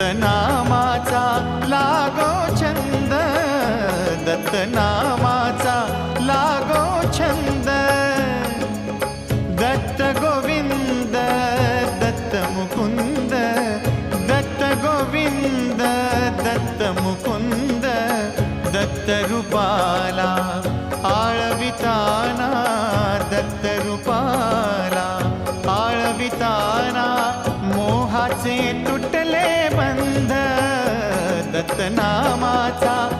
नामाचा लागो छंद, दत्तनामाचा लागो छंद। दत्त गोविंद दत्त मुकुंद, दत्त गोविंद दत्त मुकुंद। दत्त रूपाला आळविताना, दत्त रूपाला आळविताना मोहाचे तुटले बंध। दत्तनामाचा